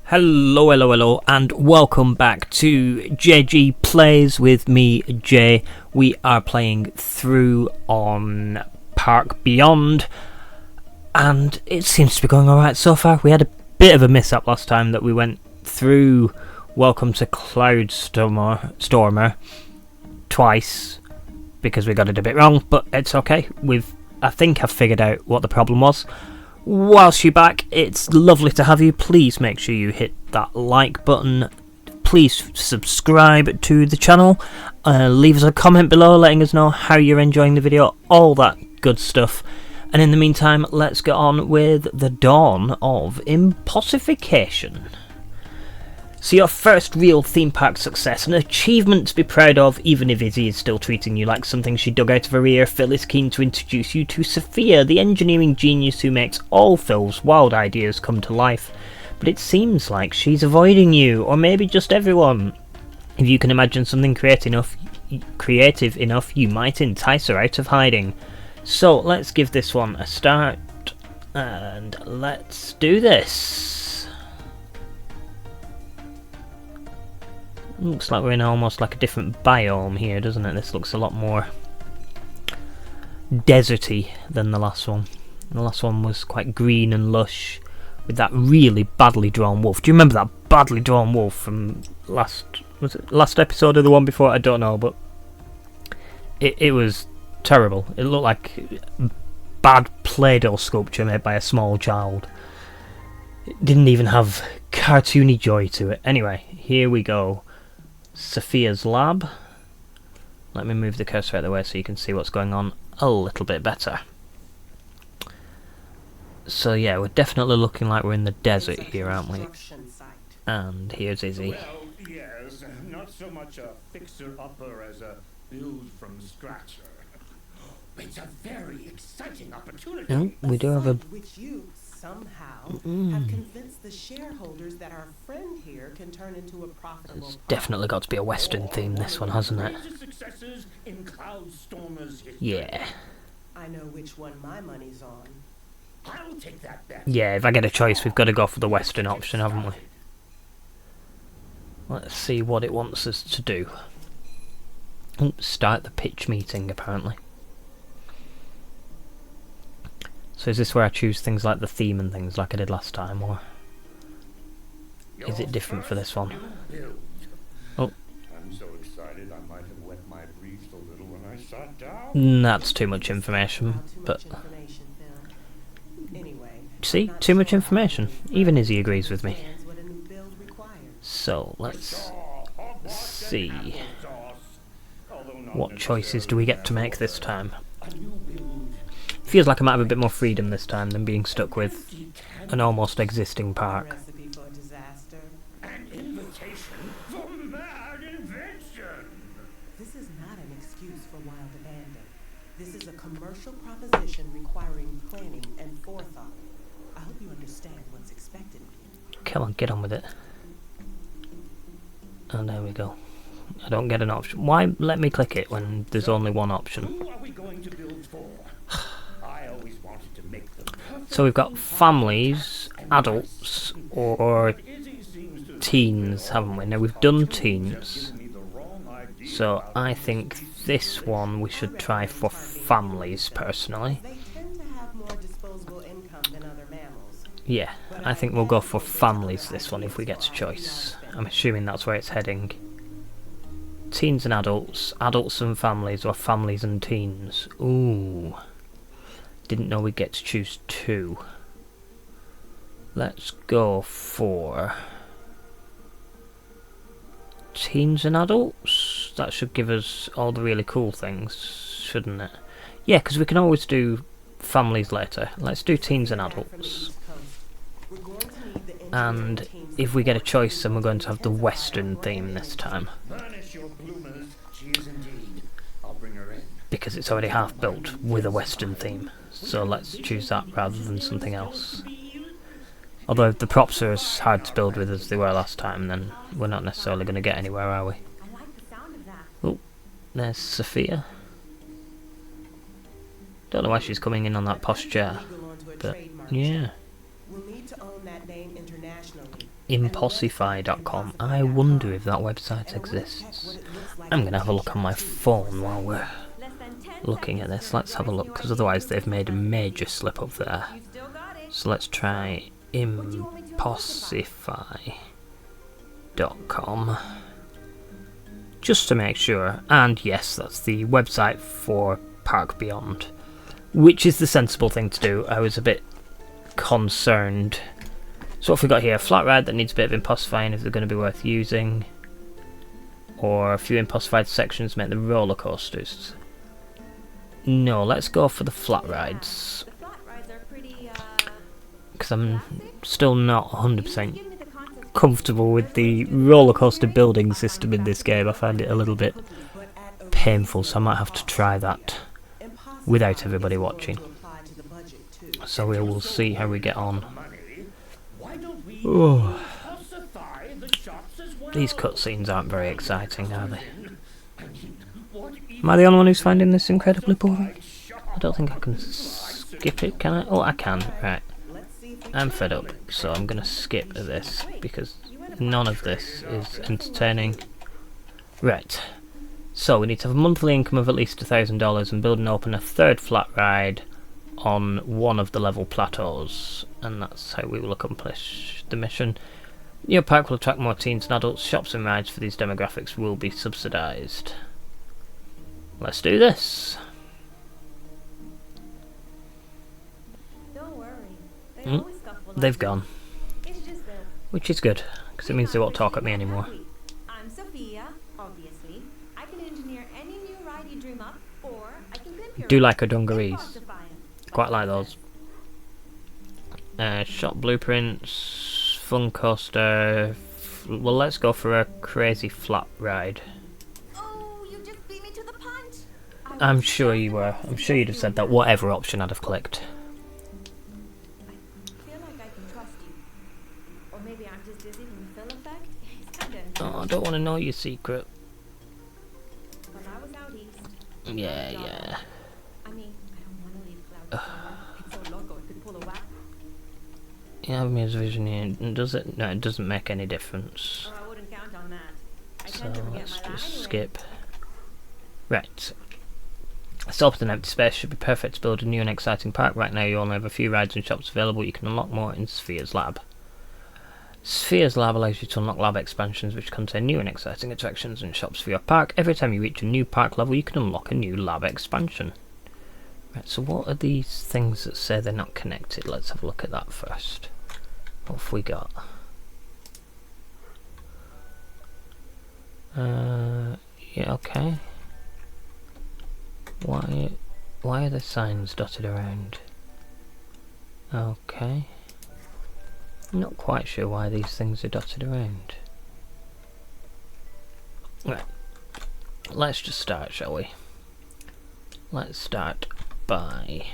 Hello, and welcome back to JaeGee Plays with me, Jay. We are playing through on Park Beyond, and it seems to be going alright so far. We had a bit of a mishap last time that we went through Welcome to Cloudstormer twice, because we got it a bit wrong, but it's okay. I think I've figured out what the problem was. Whilst you're back, it's lovely to have you. Please make sure you hit that like button. Please subscribe to the channel. Leave us a comment below letting us know how you're enjoying the video. All that good stuff. And in the meantime, let's get on with the dawn of impossification. So your first real theme park success, an achievement to be proud of, even if Izzy is still treating you like something she dug out of her ear. Phil is keen to introduce you to Sophia, the engineering genius who makes all Phil's wild ideas come to life. But it seems like she's avoiding you, or maybe just everyone. If you can imagine something creative enough, you might entice her out of hiding. So let's give this one a start, and let's do this. Looks like we're in almost like a different biome here, doesn't it? This looks a lot more deserty than the last one. The last one was quite green and lush, with that really badly drawn wolf. Do you remember that badly drawn wolf from last episode or the one before? I don't know, but it was terrible. It looked like bad Play-Doh sculpture made by a small child. It didn't even have cartoony joy to it. Anyway, here we go. Sophia's lab. Let me move the cursor out of the way so you can see what's going on a little bit better. So yeah, we're definitely looking like we're in the desert here, aren't we? And here's Izzy. Well, yes, not so much a fixer-upper as a build-from-scratcher. It's a very exciting opportunity. No, we do have a... which you somehow have convinced the shareholders that our friend here can turn into a profitable. It's definitely got to be a Western theme, this one, hasn't it? Yeah. I know which one my money's on. I'll take that bet. Yeah, if I get a choice, we've got to go for the Western option, haven't we? Let's see what it wants us to do. Oh, start the pitch meeting, apparently. So is this where I choose things like the theme and things like I did last time, or is it different for this one? Oh. I'm so excited I might have wet my briefs a little when I sat down. That's too much information, but... See? Too much information. Even Izzy agrees with me. So, let's see. What choices do we get to make this time? Feels like I might have a bit more freedom this time than being stuck with an almost existing park. An invitation for mad invention. This is not an excuse for wild abandon. This is a commercial proposition requiring planning and forethought. I hope you understand what's expected of you. Come on, get on with it. And there we go. I don't get an option. Why let me click it when there's only one option? Who are we going to build for? I always wanted to make them. So we've got families, adults, or teens, haven't we? Now we've done teens. So I think this one we should try for families, personally. They tend to have more disposable income than other mammals. Yeah, I think we'll go for families this one if we get a choice. I'm assuming that's where it's heading. Teens and adults, adults and families, or families and teens. Ooh. Didn't know we'd get to choose two. Let's go for teens and adults. That should give us all the really cool things, shouldn't it? Yeah, because we can always do families later. Let's do teens and adults. And if we get a choice, then we're going to have the Western theme this time. Because it's already half built with a Western theme. So let's choose that rather than something else. Although if the props are as hard to build with as they were last time, then we're not necessarily going to get anywhere, are we? Oh, there's Sophia. Don't know why she's coming in on that posh chair, but yeah. We'll need to own that name internationally. impossify.com. I wonder if that website exists. I'm going to have a look on my phone while we're looking at this. Let's have a look, because otherwise they've made a major slip up there. So let's try impossify.com just to make sure. And yes, that's the website for Park Beyond, which is the sensible thing to do. I was a bit concerned. So what have we got here? A flat ride that needs a bit of impossifying if they're going to be worth using, or a few impossified sections make the roller coasters. No, let's go for the flat rides, because I'm still not 100% comfortable with the roller coaster building system in this game. I find it a little bit painful, so I might have to try that without everybody watching. So we will see how we get on. Oh. These cutscenes aren't very exciting, are they? Am I the only one who's finding this incredibly boring? I don't think I can skip it, can I? Oh, I can, right. I'm fed up, so I'm going to skip this, because none of this is entertaining. Right. So we need to have a monthly income of at least $1,000 and build and open a third flat ride on one of the level plateaus, and that's how we will accomplish the mission. Your park will attract more teens and adults. Shops and rides for these demographics will be subsidised. Let's do this. Don't worry. They've gone, which is good, because it means they won't talk at me anymore. I'm Sophia, obviously. I can engineer any new ride you dream up, or I can pimp your Do like a dungarees. Quite like those. Shop blueprints, fun coaster. Well, let's go for a crazy flat ride. Oh, you just beat me to the punch. I'm sure you were. I'm sure you'd have said that whatever option I'd have clicked. I feel like I can trust you. Or maybe I'm just dizzy from the fill effect. It's kinda Oh, I don't want to know your secret. When I was out east. Yeah. I mean, I don't want to leave Cloud. It's so loco, it could pull a whack. Yeah, I've made a vision here. Does it? No, it doesn't make any difference. Or I wouldn't count on that. I So tend to forget let's my just anyway. skip. Right. Stop at an empty space should be perfect to build a new and exciting park. Right now you only have a few rides and shops available. You can unlock more in Sphere's Lab. Sphere's Lab allows you to unlock lab expansions which contain new and exciting attractions and shops for your park. Every time you reach a new park level you can unlock a new lab expansion. Right, so what are these things that say they're not connected? Let's have a look at that first. What have we got? Yeah, okay. Why are the signs dotted around? Okay. Not quite sure why these things are dotted around. Right. Let's just start, shall we? Let's start by...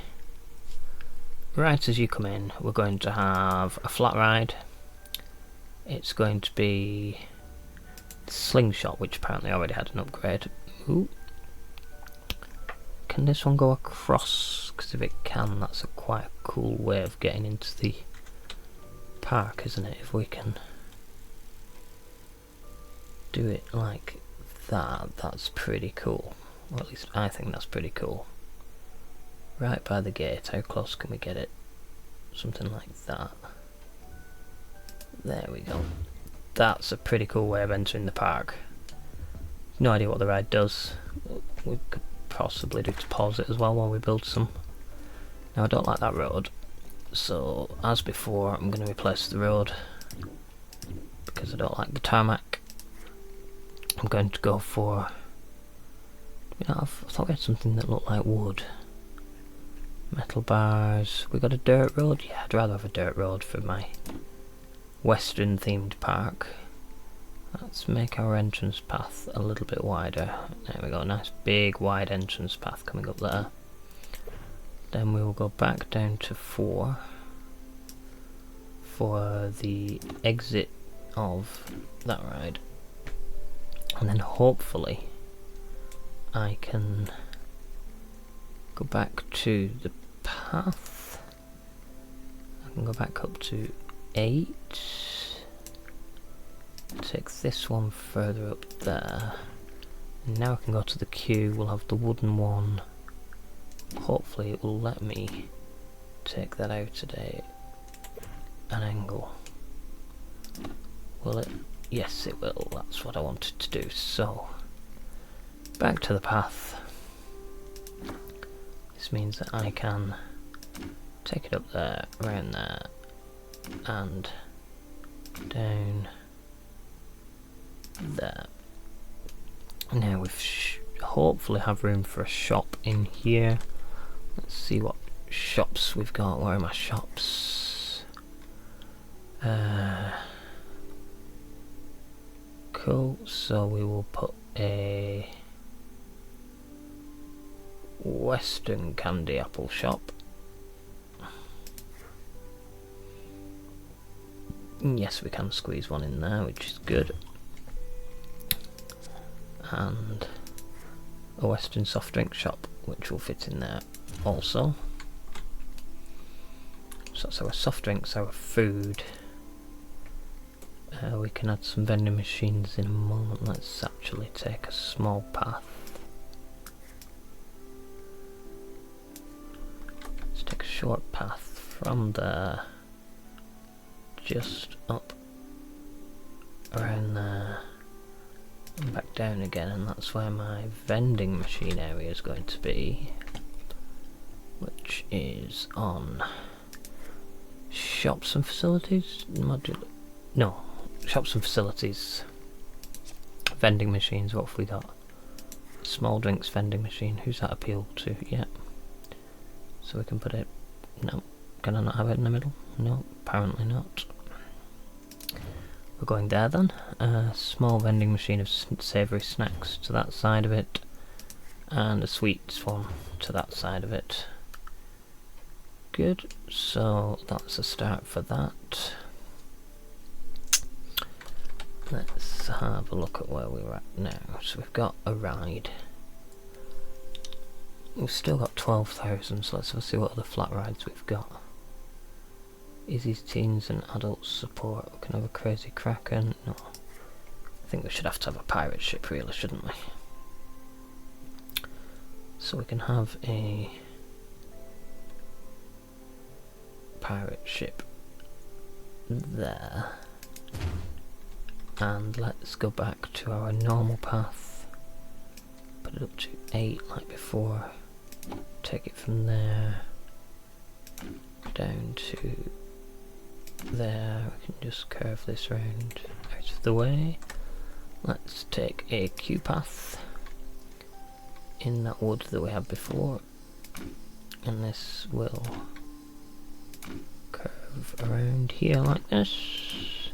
Right as you come in, we're going to have a flat ride. It's going to be Slingshot, which apparently already had an upgrade. Ooh. Can this one go across? Because if it can, that's quite a cool way of getting into the park, isn't it? If we can do it like that, that's pretty cool. Or at least I think that's pretty cool. Right by the gate, how close can we get it? Something like that. There we go. That's a pretty cool way of entering the park. No idea what the ride does. We could possibly do to pause it as well while we build some. Now I don't like that road, so as before I'm going to replace the road because I don't like the tarmac. I'm going to go for... I thought we had something that looked like wood. Metal bars. We got a dirt road? Yeah, I'd rather have a dirt road for my western themed park. Let's make our entrance path a little bit wider. There we go, nice big wide entrance path coming up there. Then we will go back down to 4 for the exit of that ride. And then hopefully I can go back to the path. I can go back up to 8. Take this one further up there. Now I can go to the queue. We'll have the wooden one. Hopefully it will let me take that out at an angle. Will it? Yes, it will. That's what I wanted to do. So, back to the path. This means that I can take it up there, around there, and down there. Now we hopefully have room for a shop in here. Let's see what shops we've got. Where are my shops? Cool, so we will put a Western candy apple shop. Yes, we can squeeze one in there, which is good. And a Western soft drink shop, which will fit in there also. So that's our soft drinks, our food. We can add some vending machines in a moment. Let's actually take a small path. Let's take a short path from there, just up around there and back down again, and that's where my vending machine area is going to be, which is on shops and facilities, no, shops and facilities, vending machines. What have we got? Small drinks vending machine. Who's that appeal to? Yeah. So we can put it, no, can I not have it in the middle? No, apparently not. We're going there then. Small vending machine of savoury snacks to that side of it, and a sweets one to that side of it. Good, so that's a start for that. Let's have a look at where we're at now. So we've got a ride. We've still got 12,000, so let's see what other flat rides we've got. Easy teens and adults support. We can have a crazy kraken. No. I think we should have to have a pirate ship really, shouldn't we? So we can have a pirate ship there. And let's go back to our normal path. Put it up to 8 like before. Take it from there down to there. We can just curve this round out of the way. Let's take a queue path in that wood that we had before, and this will curve around here like this,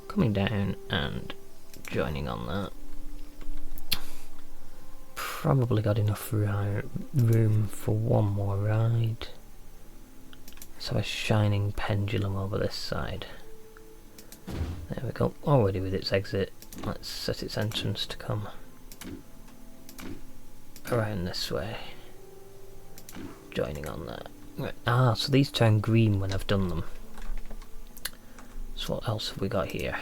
coming down and joining on that. Probably got enough room for one more ride. Let's have a shining pendulum over this side. There we go, already with its exit. Let's set its entrance to come around this way, joining on that. Right. So these turn green when I've done them. So what else have we got here?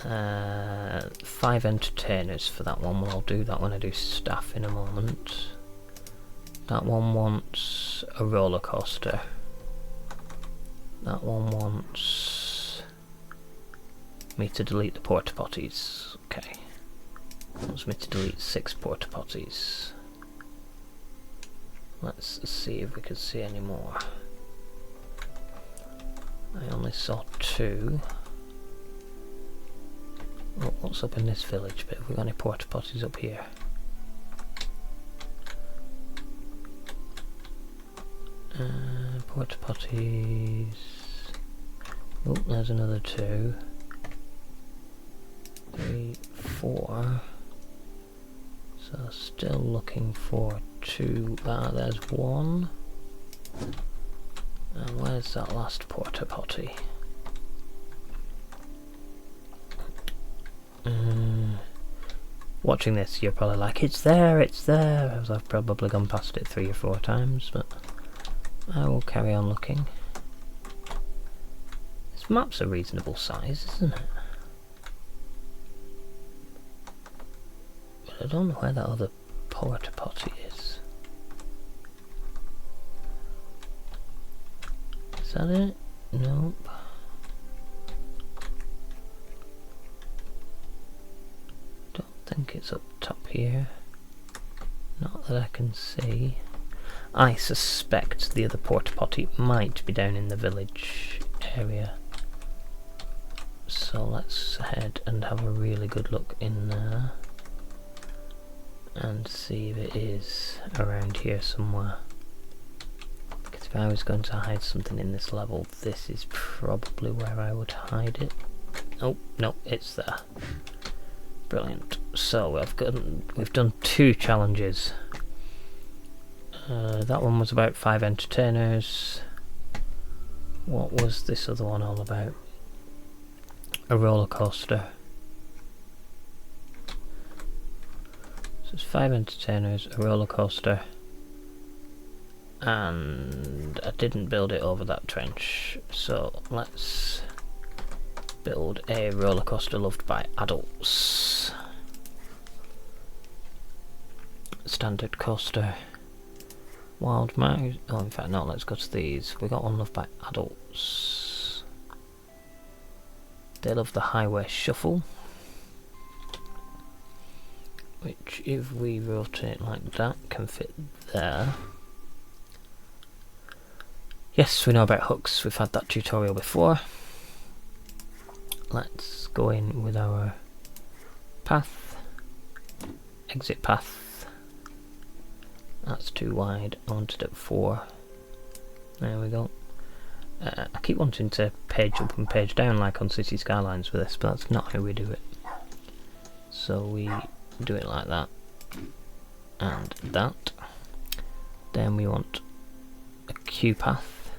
5 entertainers for that one. Well, I'll do that when I do staff in a moment. That one wants a roller coaster. That one wants me to delete the porta potties. Okay. Wants me to delete 6 porta potties. Let's see if we can see any more. I only saw 2. Oh, what's up in this village bit? Have we got any porta potties up here? Porta potties. Oh, there's another 2. 3, 4. So still looking for 2. There's 1. And where's that last porta potty? Watching this, you're probably like, it's there, as I've probably gone past it 3 or 4 times, but I will carry on looking. This This map's a reasonable size, isn't it? But I don't know where that other porta potty is. Is that it? Nope. Don't think it's up top here. Not that I can see. I suspect the other porta potty might be down in the village area. So let's head and have a really good look in there and see if it is around here somewhere. Because if I was going to hide something in this level, this is probably where I would hide it. Oh, no, it's there. Brilliant. So we've done 2 challenges. That one was about 5 entertainers. What was this other one all about? A roller coaster. So it's 5 entertainers, a roller coaster, and I didn't build it over that trench. So let's build a roller coaster loved by adults. Standard coaster. Wild Mouse. Oh, in fact, no, let's go to these. We got one loved by adults. They love the Highway Shuffle, which, if we rotate like that, can fit there. Yes, we know about hooks. We've had that tutorial before. Let's go in with our path. Exit path. That's too wide. I wanted it 4. There we go. I keep wanting to page up and page down like on City Skylines with this, but that's not how we do it. So we do it like that. And that. Then we want a queue path,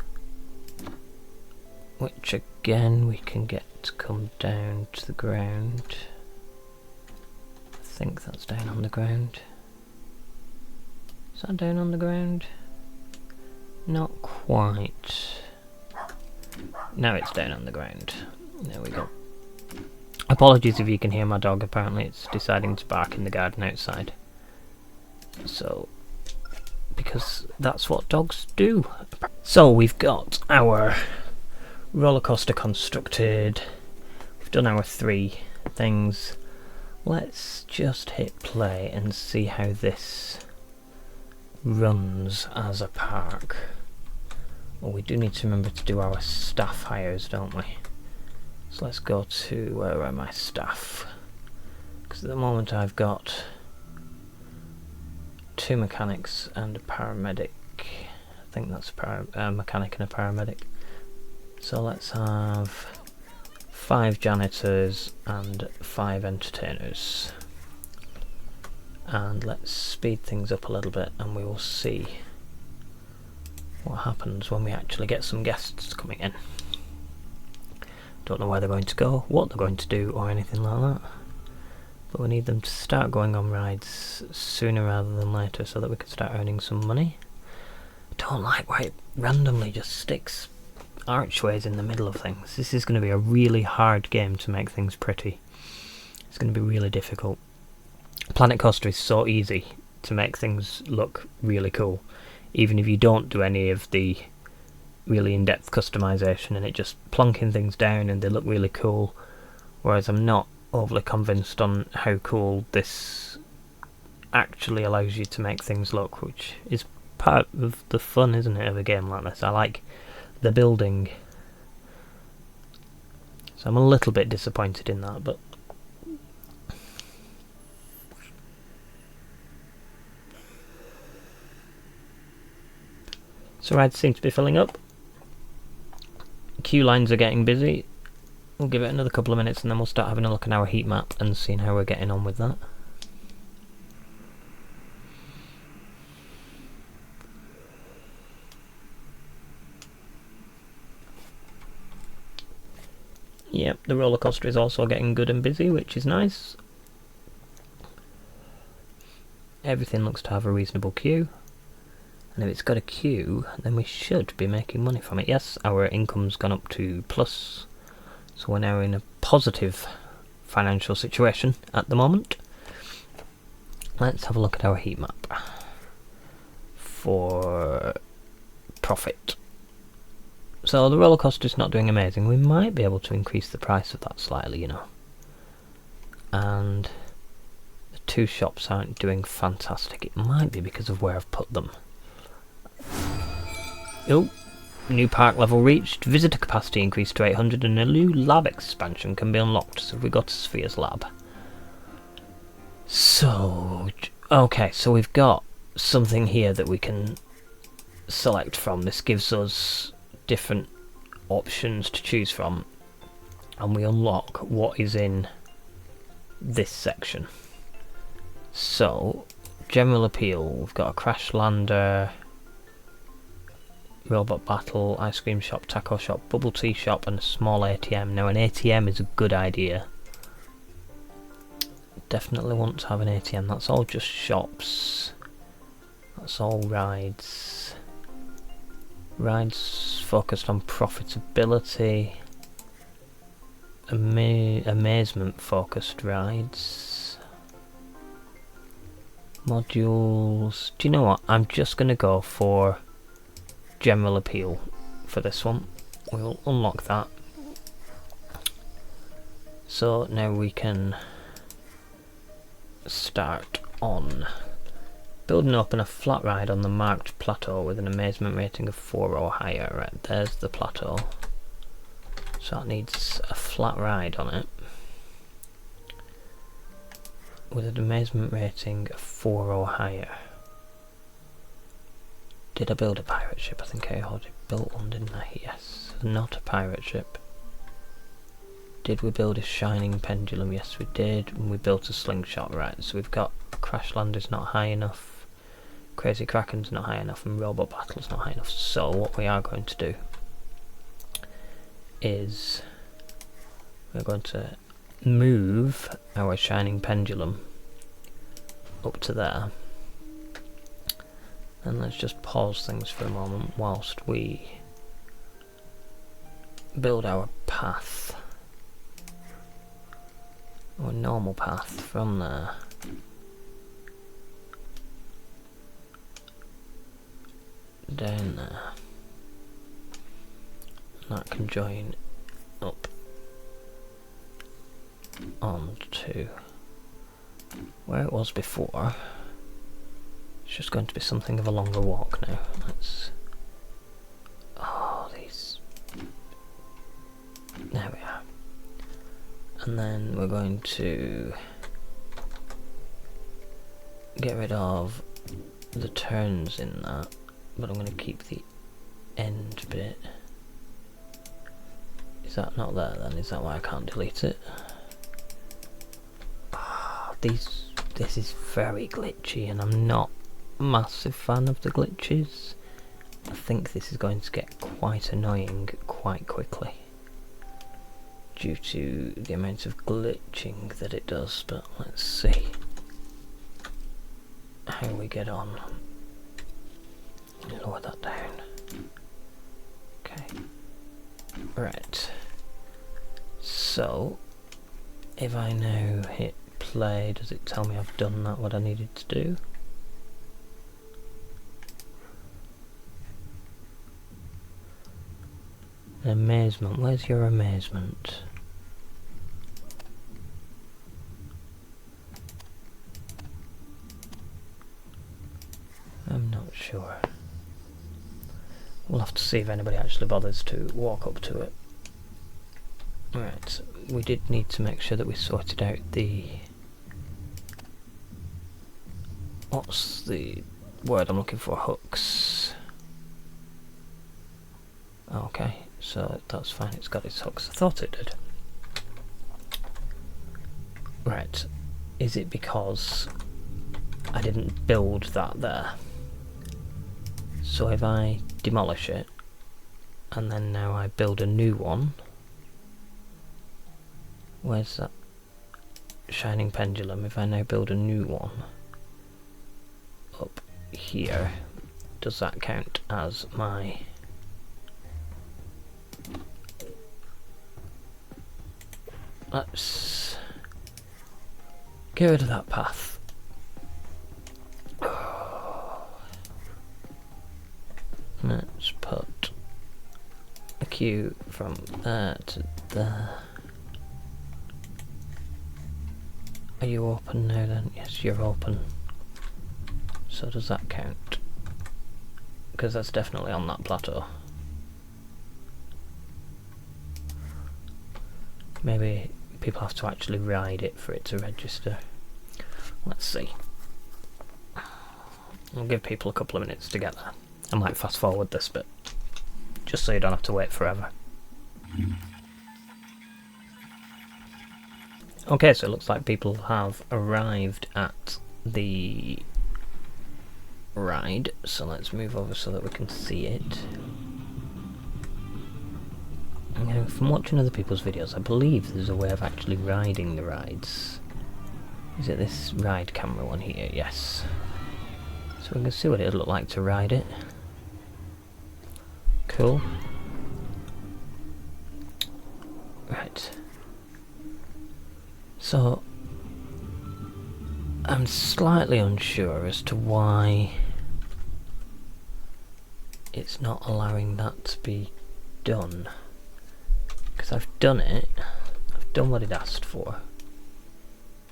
which again we can get to come down to the ground. I think that's down on the ground. Is that down on the ground? Not quite. Now it's down on the ground. There we go. Apologies if you can hear my dog, apparently it's deciding to bark in the garden outside. So, because that's what dogs do. So we've got our roller coaster constructed. We've done our 3 things. Let's just hit play and see how this runs as a park. Well, we do need to remember to do our staff hires, don't we? So let's go to, where are my staff? Because at the moment I've got 2 mechanics and a paramedic. I think that's a mechanic and a paramedic. So let's have 5 janitors and 5 entertainers. And let's speed things up a little bit and we will see what happens when we actually get some guests coming in. Don't know where they're going to go, what they're going to do, or anything like that. But we need them to start going on rides sooner rather than later so that we can start earning some money. I don't like why it randomly just sticks archways in the middle of things. This is going to be a really hard game to make things pretty. It's going to be really difficult. Planet Coaster is so easy to make things look really cool, even if you don't do any of the really in-depth customization and it just plonking things down and they look really cool, whereas I'm not overly convinced on how cool this actually allows you to make things look, which is part of the fun, isn't it, of a game like this. I like the building, so I'm a little bit disappointed in that, but so rides seem to be filling up. Queue lines are getting busy. We'll give it another couple of minutes and then we'll start having a look at our heat map and seeing how we're getting on with that. Yep, the roller coaster is also getting good and busy, which is nice. Everything looks to have a reasonable queue. And if it's got a queue, then we should be making money from it. Yes, our income's gone up to plus So we're now in a positive financial situation at the moment. Let's have a look at our heat map for profit. So the roller coaster is not doing amazing. We might be able to increase the price of that slightly, you know. And the two shops aren't doing fantastic. It might be because of where I've put them. Oh, new park level reached. Visitor capacity increased to 800 and a new lab expansion can be unlocked. So we got to Sphere's lab. So, okay, so we've got something here that we can select from. This gives us different options to choose from. And we unlock what is in this section. So, general appeal. We've got a crash lander, robot battle, ice cream shop, taco shop, bubble tea shop and a small ATM. Now an ATM is a good idea. Definitely want to have an ATM. That's all just shops. That's all rides. Rides focused on profitability. Amazement focused rides. Modules. Do you know what? I'm just going to go for general appeal for this one. We'll unlock that. So now we can start on building up in a flat ride on the marked plateau with an amazement rating of 4 or higher. Right, there's the plateau. So that needs a flat ride on it with an amazement rating of 4 or higher. Did I build a pirate ship? I think I already built one, didn't I? Yes. Not a pirate ship. Did we build a shining pendulum? Yes, we did. And we built a slingshot. Right, so we've got Crash Lander's not high enough, Crazy Kraken's not high enough, and Robot Battle's not high enough. So what we are going to do is we're going to move our shining pendulum up to there. And let's just pause things for a moment whilst we build our path. Our normal path from there. Down there. And that can join up onto where it was before. It's just going to be something of a longer walk now. Let's... oh, these... there we are. And then we're going to get rid of the turns in that, but I'm going to keep the end bit. Is that not there then? Is that why I can't delete it? This is very glitchy and I'm not a massive fan of the glitches. I think this is going to get quite annoying quite quickly due to the amount of glitching that it does, but let's see how we get on. Lower that down. Okay. Right. So, if I now hit play, does it tell me I've done that, what I needed to do? Amazement, where's your amazement? I'm not sure. We'll have to see if anybody actually bothers to walk up to it. Right, we did need to make sure that we sorted out the... what's the word I'm looking for? Hooks. Okay, so that's fine, it's got its hooks. I thought it did. Right, is it because I didn't build that there? So if I demolish it, and then now I build a new one, where's that shining pendulum? If I now build a new one up here, does that count as my let's get rid of that path. Let's put a queue from there to there. Are you open now then? Yes, you're open. So does that count? Because that's definitely on that plateau. Maybe people have to actually ride it for it to register. Let's see. I'll give people a couple of minutes to get there. I might fast forward this bit, just so you don't have to wait forever. Okay, so it looks like people have arrived at the ride, so let's move over so that we can see it. And from watching other people's videos, I believe there's a way of actually riding the rides. Is it this ride camera one here? Yes. So we can see what it would look like to ride it. Cool. Right. So I'm slightly unsure as to why it's not allowing that to be done. Because I've done it, I've done what it asked for,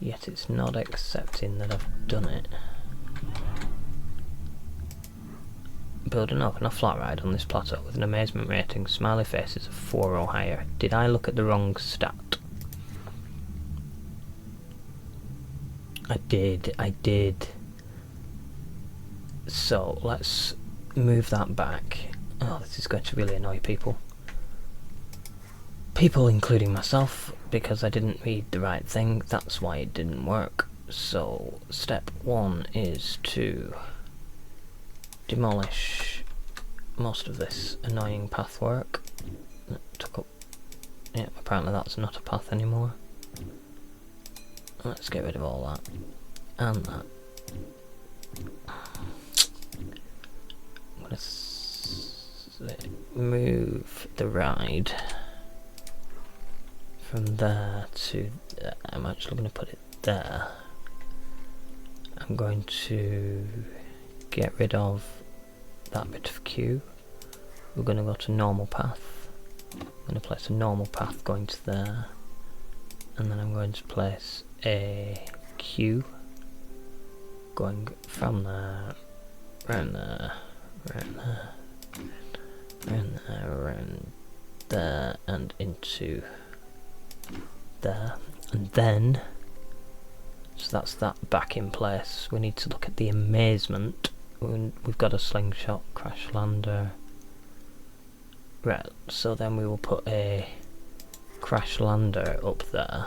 yet it's not accepting that I've done it. Building up a flat ride on this plateau with an amazement rating, smiley faces of 4 or higher. Did I look at the wrong stat? I did. So let's move that back. Oh, this is going to really annoy people. People including myself, because I didn't read the right thing, that's why it didn't work. So step 1 is to demolish most of this annoying path work. That took up, yeah, apparently that's not a path anymore. Let's get rid of all that and that. I'm gonna move the ride from there to there. I'm actually going to put it there. I'm going to get rid of that bit of queue. We're going to go to normal path. I'm going to place a normal path going to there, and then I'm going to place a queue going from there, round there, round there, round there, round there, and into there. And then, so that's that back in place. We need to look at the amazement. We've got a slingshot, crash lander. Right, so then we will put a crash lander up there.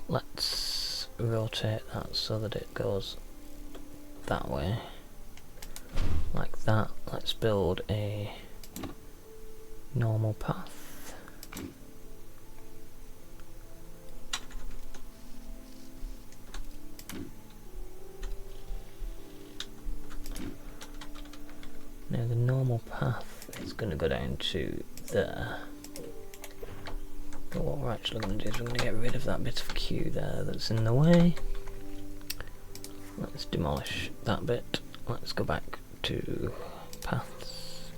Let's rotate that so that it goes that way, like that. Let's build a normal path. Now the normal path is going to go down to there. But what we're actually going to do is we're going to get rid of that bit of queue there that's in the way. Let's demolish that bit. Let's go back to paths.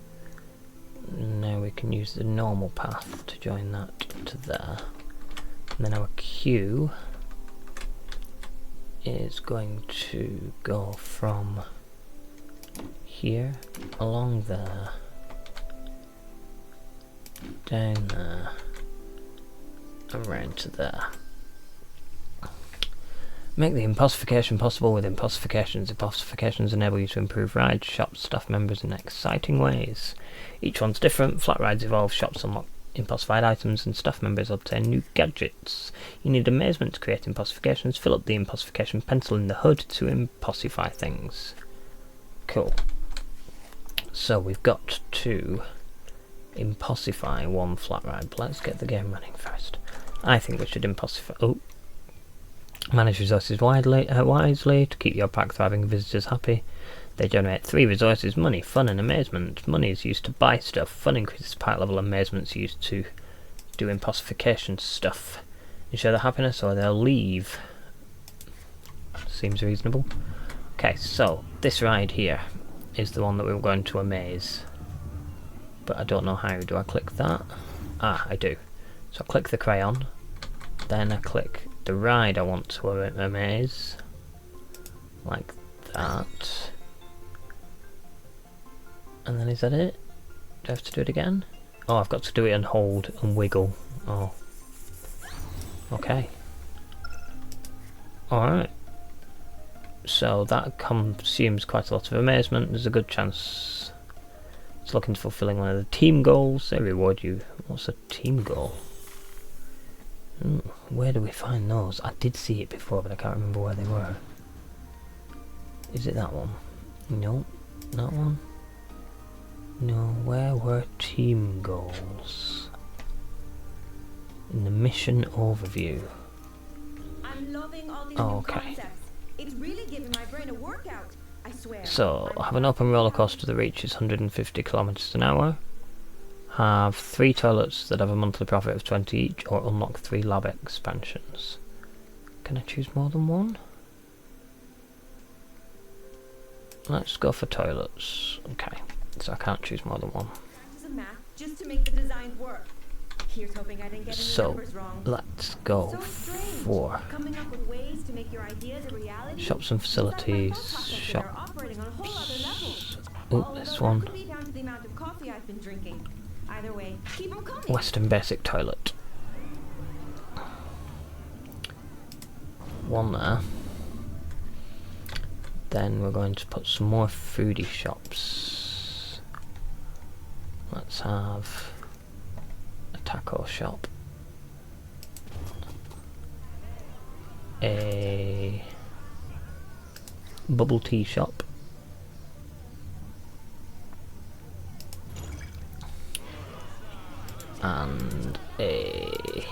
Now we can use the normal path to join that to there. And then our queue is going to go from here, along there, down there, around to there. Make the impossification possible with impossifications. Impossifications enable you to improve rides, shops, staff members in exciting ways. Each one's different. Flat rides evolve, shops unlock impossified items, and staff members obtain new gadgets. You need amazement to create impossifications. Fill up the impossification pencil in the hood to impossify things. Cool. So we've got to impossify one flat ride, but let's get the game running first. I think we should impossify... Oh. Manage resources wisely to keep your pack thriving and visitors happy. They generate 3 resources: money, fun and amazement. Money is used to buy stuff, fun increases park level, amazement is used to do impossification stuff. Ensure their happiness or they'll leave. Seems reasonable. Okay, so this ride here is the one that we were going to amaze. But I don't know how. Do I click that? Ah, I do. So I click the crayon, then I click the ride I want to amaze, like that. And then is that it? Do I have to do it again? Oh, I've got to do it and hold and wiggle. Oh. Okay. Alright. So that consumes quite a lot of amazement. There's a good chance it's looking to fulfilling one of the team goals. They reward you. What's a team goal? Where do we find those? I did see it before, but I can't remember where they were. Is it that one? No. That one? No, where were team goals? In the mission overview. I'm loving all these Oh, new okay. concepts. It's really giving my brain a workout, I swear. So, have an open roller coaster that reaches 150 kilometers an hour. Have 3 toilets that have a monthly profit of 20 each, or unlock 3 lab expansions. Can I choose more than one? Let's go for toilets. Okay, so I can't choose more than one. Practice of math just to make the designs work. Here's hoping I didn't get any So, numbers wrong. let's go So strange. for Coming up with ways to make your ideas a reality. shops and facilities. Shop. Operating on a whole other level. Oh, Although this that one. could be down to the amount of coffee I've been drinking. Either way, keep 'em coming. Western basic toilet. One there. Then we're going to put some more foodie shops. Let's have a taco shop. A bubble tea shop. And a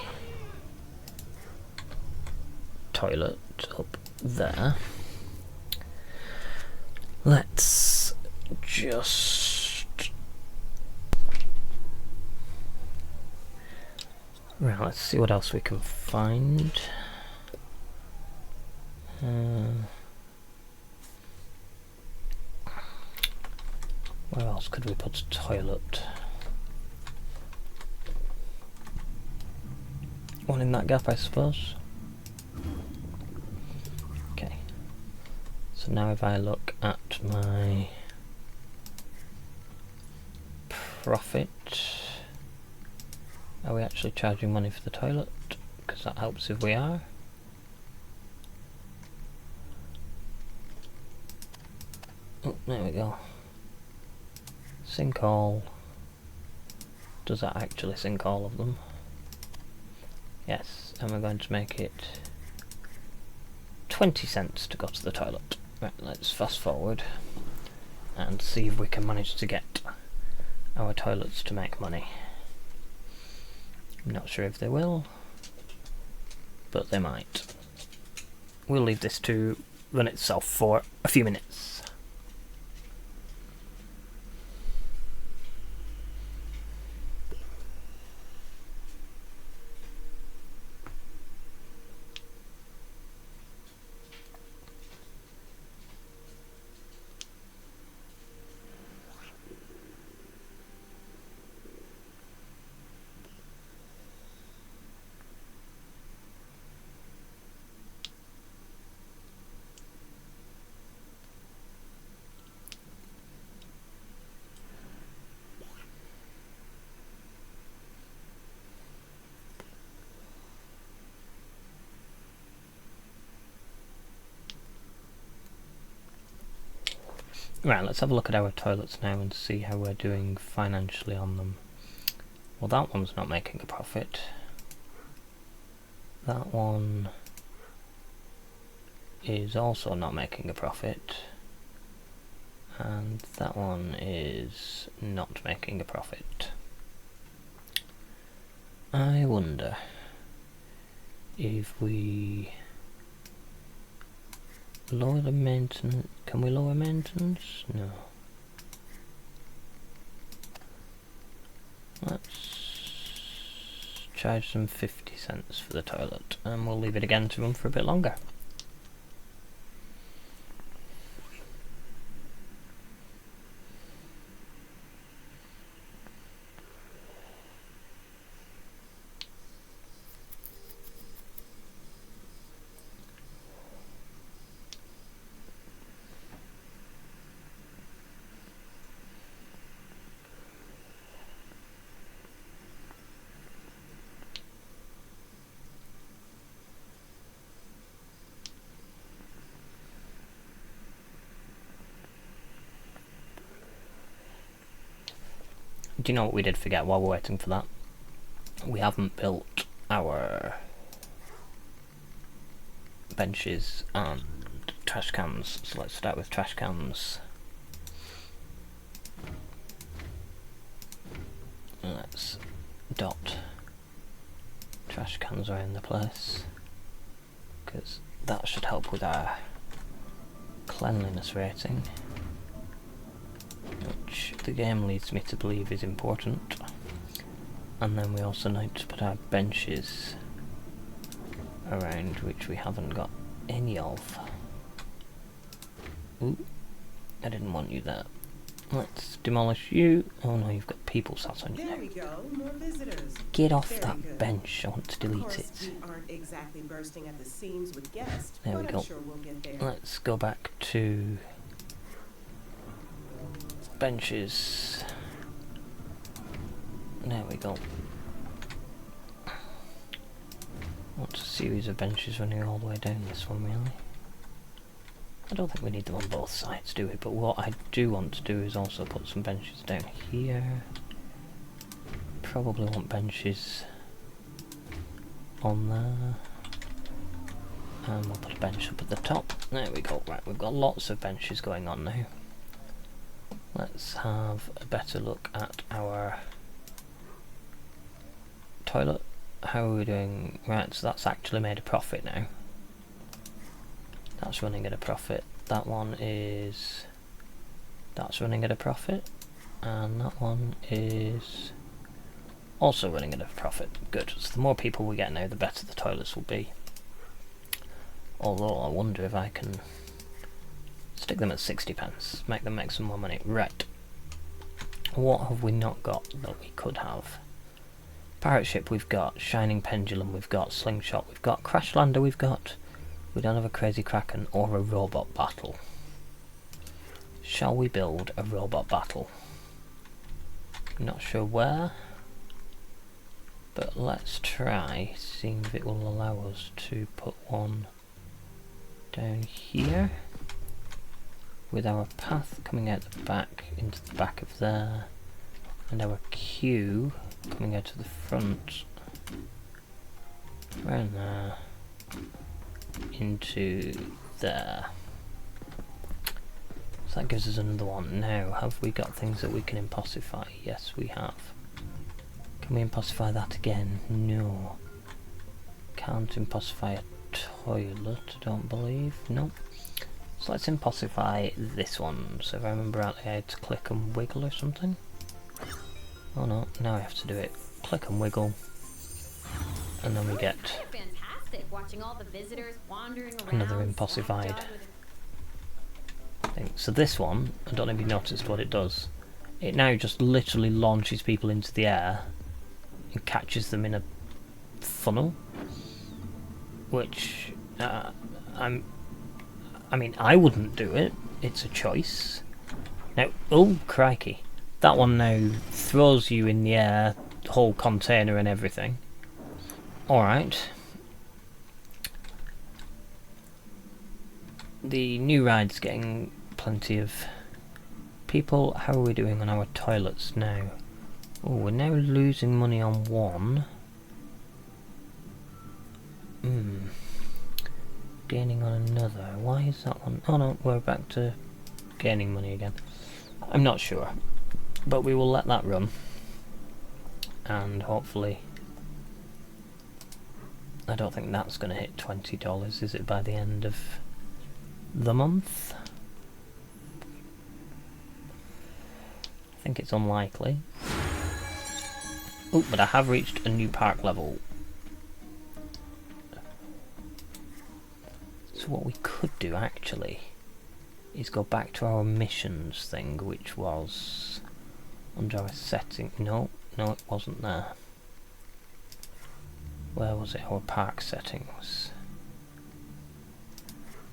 toilet up there. Let's just... Right, let's see what else we can find. Where else could we put a toilet? One in that gap, I suppose. Okay. So now if I look at my profit, are we actually charging money for the toilet? Because that helps if we are. Oh, there we go. Sync all. Does that actually sync all of them? Yes, and we're going to make it 20 cents to go to the toilet. Right, let's fast forward and see if we can manage to get our toilets to make money. I'm not sure if they will, but they might. We'll leave this to run itself for a few minutes. Right, let's have a look at our toilets now and see how we're doing financially on them. Well, that one's not making a profit. That one is also not making a profit. And that one is not making a profit. I wonder if we lower the maintenance. Can we lower maintenance? No. Let's charge them 50 cents for the toilet, and we'll leave it again to run for a bit longer. Do you know what we did forget while we're waiting for that? We haven't built our benches and trash cans, so let's start with trash cans. Let's dot trash cans around the place, because that should help with our cleanliness rating, which the game leads me to believe is important. And then we also need to put our benches around, which we haven't got any of. Ooh, I didn't want you there. Let's demolish you. Oh no, you've got people sat on you There now. we go, more visitors. Get off Very that good. bench, I want to Of delete course, it. we aren't exactly bursting at the seams with guests, There we but go. I'm sure we'll get there. Let's go back to benches. There we go. What's a series of benches running all the way down this one, really? I don't think we need them on both sides, do we? But what I do want to do is also put some benches down here. Probably want benches on there. And we'll put a bench up at the top. There we go. Right, we've got lots of benches going on now. Let's have a better look at our toilet. How are we doing? Right, so that's actually made a profit now. That's running at a profit. That one is... that's running at a profit. And that one is also running at a profit. Good. So the more people we get now, the better the toilets will be. Although I wonder if I can stick them at 60 pence. Make them make some more money. Right. What have we not got that we could have? Pirate ship we've got. Shining pendulum we've got. Slingshot we've got. Crash lander we've got. We don't have a crazy kraken or a robot battle. Shall we build a robot battle? Not sure where, but let's try seeing if it will allow us to put one down here with our path coming out the back into the back of there, and our queue coming out to the front around there into there. So that gives us another one. Now, have we got things that we can impossify? Yes, we have. Can we impossify that again? No. Can't impossify a toilet, I don't believe. No. So let's impossify this one. So if I remember rightly, I had to click and wiggle or something. Oh no, now I have to do it. Click and wiggle. And then we get Fantastic watching all the visitors wandering around. another impossified thing. So this one, I don't know if you noticed what it does. It now just literally launches people into the air and catches them in a funnel. Which, I mean, I wouldn't do it. It's a choice. Now, oh crikey. That one now throws you in the air, the whole container and everything. Alright. The new ride's getting plenty of people. How are we doing on our toilets now? Oh, we're now losing money on one. Gaining on another. Why is that one? Oh no, we're back to gaining money again. I'm not sure. But we will let that run. And hopefully... I don't think that's going to hit $20, is it, by the end of the month? I think it's unlikely. Oh, but I have reached a new park level. So what we could do actually is go back to our missions thing, which was under our setting. No, it wasn't there. Where was it? Our park settings.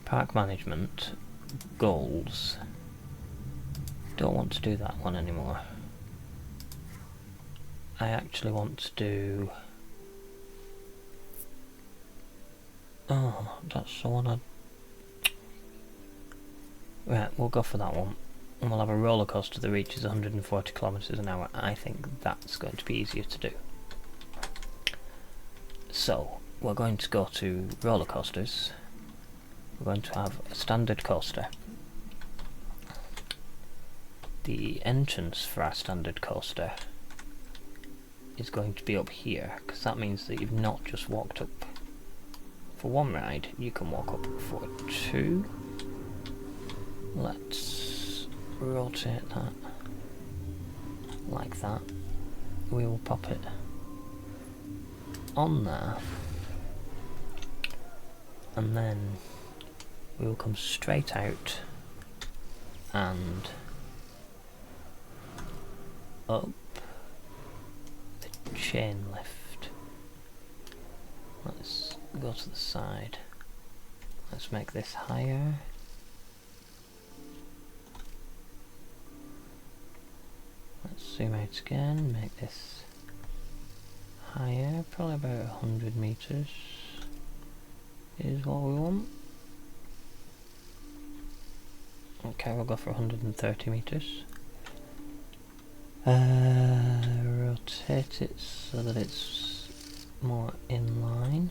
Park management. Goals. Don't want to do that one anymore. I actually want to do... Oh, that's the one I... Right, we'll go for that one. And we'll have a roller coaster that reaches 140 kilometers an hour. I think that's going to be easier to do. So, we're going to go to roller coasters. We're going to have a standard coaster. The entrance for our standard coaster is going to be up here, because that means that you've not just walked up for one ride, you can walk up for two. Let's rotate that like that. We will pop it on there, and then we will come straight out and up the chain lift. Let's go to the side. Let's make this higher. Let's zoom out again, make this higher, probably about 100 meters is what we want. Okay, we'll go for 130 meters. Rotate it so that it's more in line.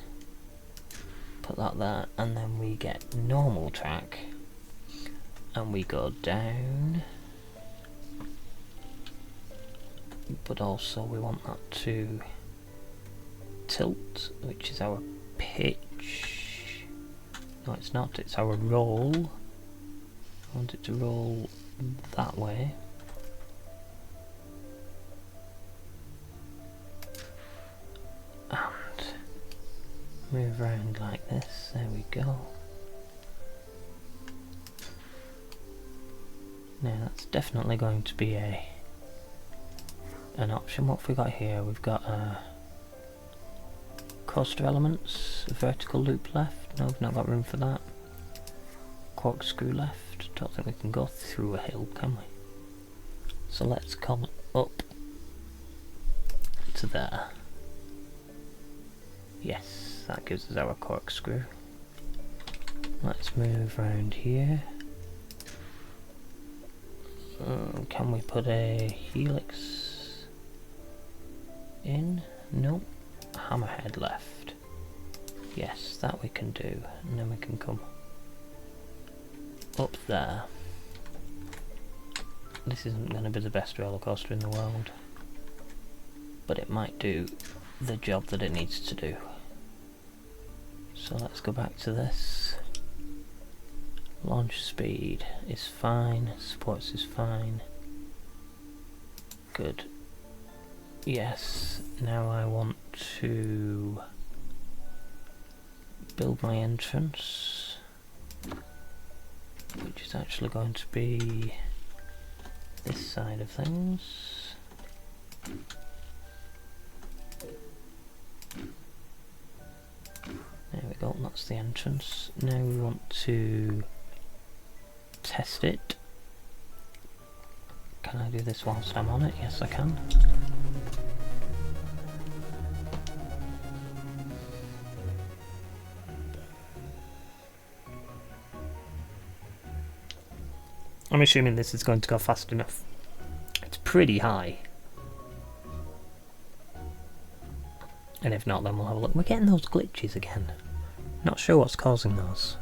Put that there, and then we get normal track, and we go down. But also we want that to tilt, which is our pitch. No, it's not, it's our roll. I want it to roll that way. And move around like this, there we go. Now that's definitely going to be an option. What have we got here? We've got coaster elements, a vertical loop left. No, we've not got room for that. Corkscrew left. Don't think we can go through a hill, can we? So let's come up to there. Yes, that gives us our corkscrew. Let's move around here. Can we put a helix in? Nope. Hammerhead left. Yes, that we can do. And then we can come up there. This isn't going to be the best roller coaster in the world, but it might do the job that it needs to do. So let's go back to this. Launch speed is fine, supports is fine. Good. Yes, now I want to build my entrance, which is actually going to be this side of things. There we go, that's the entrance. Now we want to test it. Can I do this whilst I'm on it? Yes, I can. I'm assuming this is going to go fast enough. It's pretty high. And if not, then we'll have a look. We're getting those glitches again. Not sure what's causing those.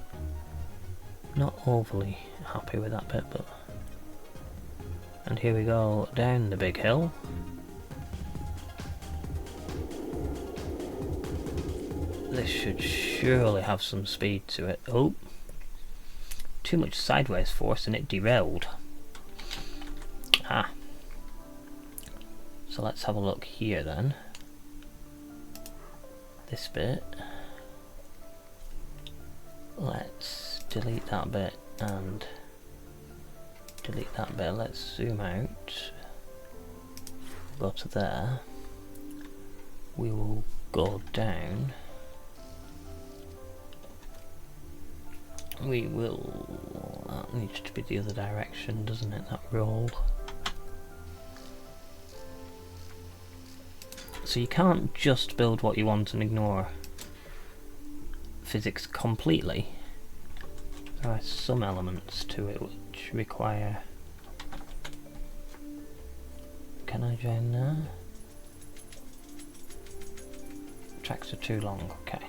Not overly happy with that bit, but... And here we go, down the big hill. This should surely have some speed to it. Oh! Too much sideways force and it derailed. Ah. So let's have a look here then. This bit. Let's delete that bit and delete that bit. Let's zoom out. Go to there. We will go down. We will... that needs to be the other direction, doesn't it, that roll? So you can't just build what you want and ignore physics completely. There are some elements to it which require... Can I join there? Tracks are too long, okay.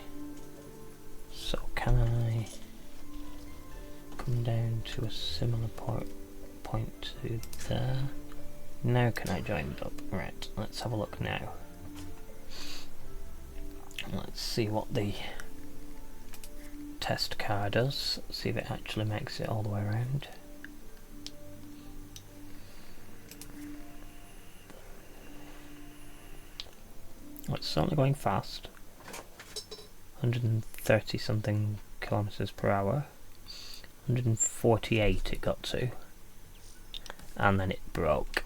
So can I come down to a similar point to there? Now can I join it up? Right, let's have a look now. Let's see what the test car does. See if it actually makes it all the way around. Well, it's certainly going fast. 130 something kilometers per hour. 148 it got to. And then it broke.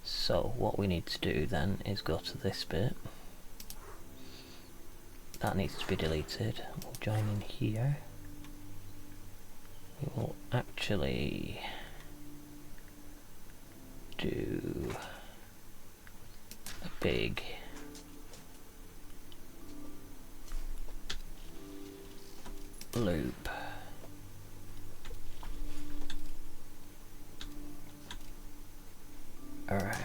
So what we need to do then is go to this bit. That needs to be deleted. We'll join in here. We will actually do a big loop around.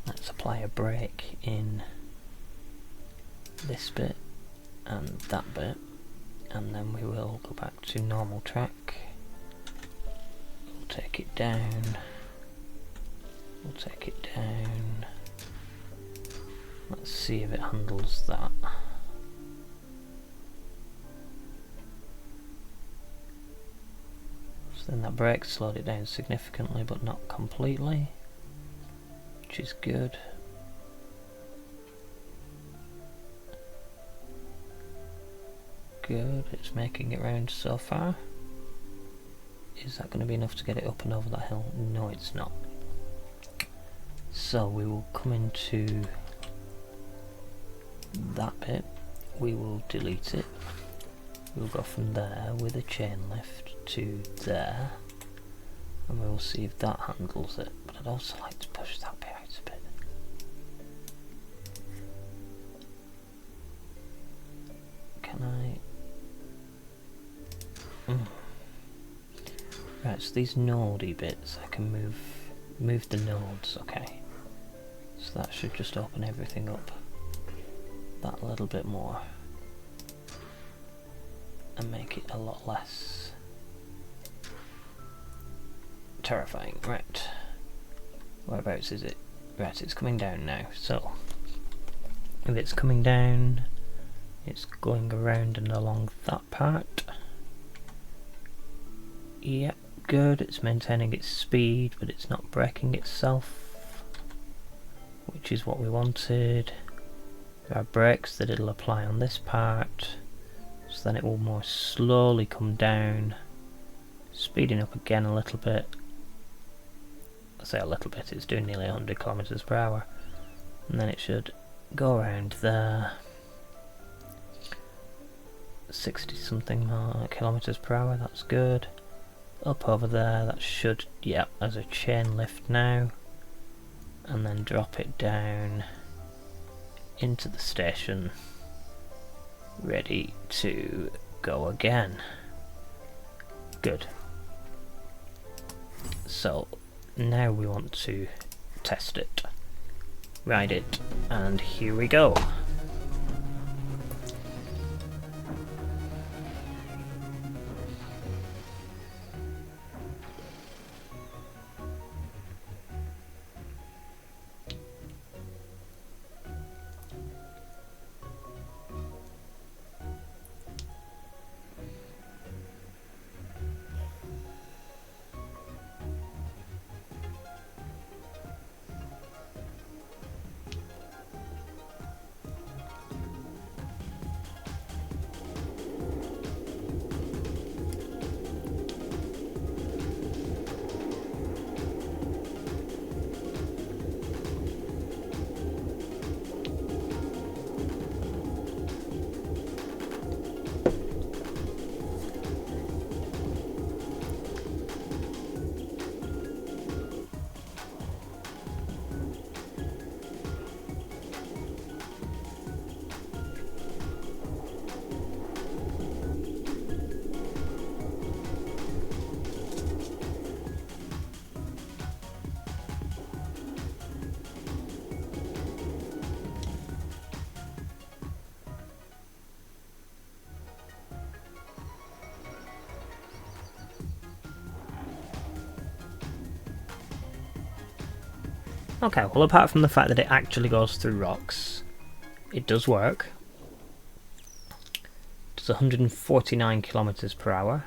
Let's apply a brake in this bit and that bit, and then we will go back to normal track. We'll take it down. We'll take it down. Let's see if it handles that. So then that brake slowed it down significantly, but not completely, which is good. Good, it's making it round so far. Is that going to be enough to get it up and over that hill? No, it's not. So we will come into that bit, we will delete it, we'll go from there with a chain lift to there, and we will see if that handles it, but I'd also like to push that bit out a bit. Can I... Right, so these nodey bits, I can move the nodes, okay. So that should just open everything up that little bit more and make it a lot less terrifying. Right, whereabouts is it? Right, it's coming down now. So if it's coming down, it's going around and along that part. Yep, good, it's maintaining its speed, but it's not braking itself, which is what we wanted. There are brakes that it'll apply on this part, so then it will more slowly come down, speeding up again a little bit. I say a little bit, it's doing nearly 100 kilometers per hour, and then it should go around there, 60 something kilometers per hour, that's good. Up over there, that should, yeah, as a chain lift now, and then drop it down into the station, ready to go again. Good. So now we want to test it, ride it, and here we go. Okay, well apart from the fact that it actually goes through rocks, it does work. It's 149 kilometers per hour.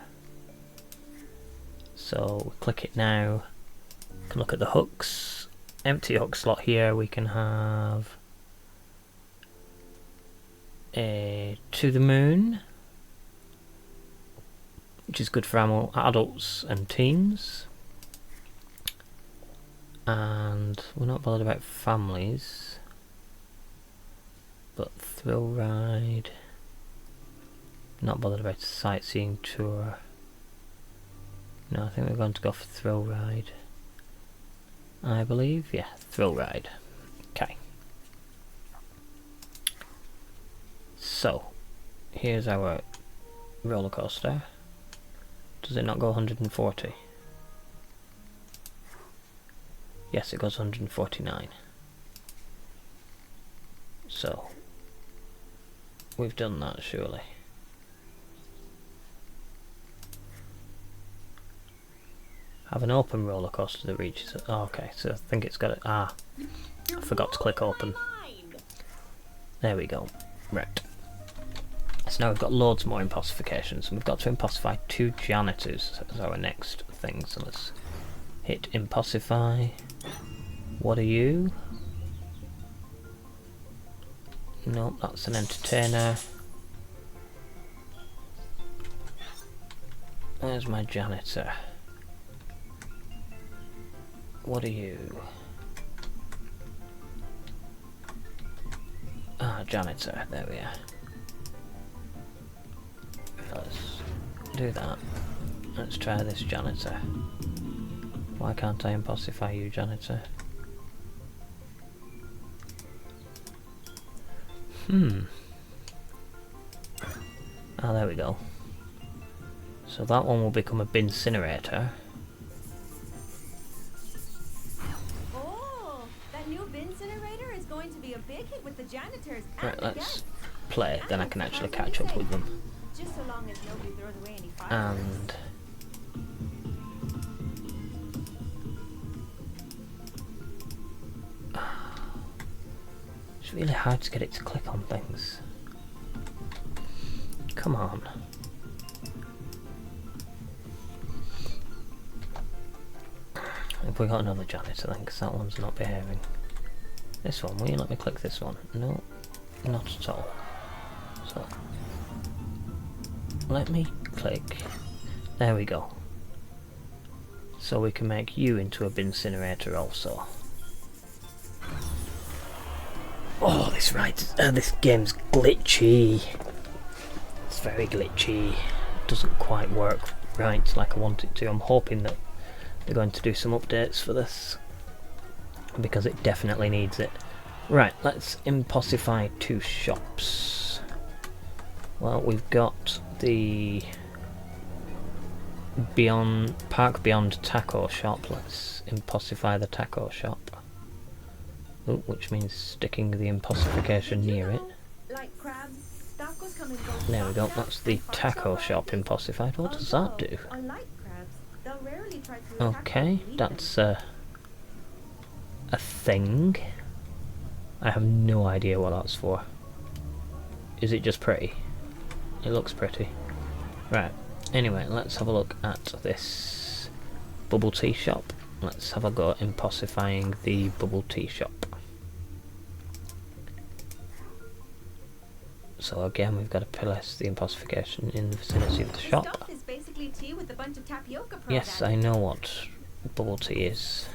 So we click it now. We can look at the hooks. Empty hook slot here. We can have a to the moon, which is good for adults and teens. And we're not bothered about families, but thrill ride. Not bothered about sightseeing tour. No, I think we're going to go for thrill ride. I believe, yeah, thrill ride. Okay. So, here's our roller coaster. Does it not go 140? Yes, it goes 149. So, we've done that surely. Have an open roller coaster that reaches it. Oh, okay, so I think it's got it. Ah, I forgot to click open. There we go. Right. So now we've got loads more impossifications, and we've got to impossify 2 janitors as our next thing. So let's hit impossify. What are you? Nope, that's an entertainer. Where's my janitor? What are you? Ah, janitor, there we are. Let's do that. Let's try this janitor. Why can't I impossify you, janitor? Ah, there we go. So that one will become a bincinerator. Oh, that new bincinerator is going to be a big hit with the janitors. Right, let's play, then I can actually catch up with them. Just so long as nobody throws away any fireworks. And it's really hard to get it to click on things. Come on. Have we got another janitor then? Because that one's not behaving. This one, will you let me click this one? No, not at all. So, let me click. There we go. So we can make you into a bincinerator also. Oh, this game's glitchy. It's very glitchy. It doesn't quite work right like I want it to. I'm hoping that they're going to do some updates for this, because it definitely needs it. Right, let's impossify 2 shops. Well, we've got the Park Beyond Taco Shop. Let's impossify the taco shop. Ooh, which means sticking the impossification near it. Like crabs, tacos come in both There we go, soft that's the and taco hard shop shell. impossified. What does that do? Unlike crabs, they'll rarely try to attack Okay, you and eat that's them. a thing. I have no idea what that's for. Is it just pretty? It looks pretty. Right, anyway, let's have a look at this bubble tea shop. Let's have a go at impossifying the bubble tea shop. So again, we've got to place the impossification in the vicinity of the shop. Stuff is basically tea with a bunch of tapioca pearls Yes, added. I know what bubble tea is.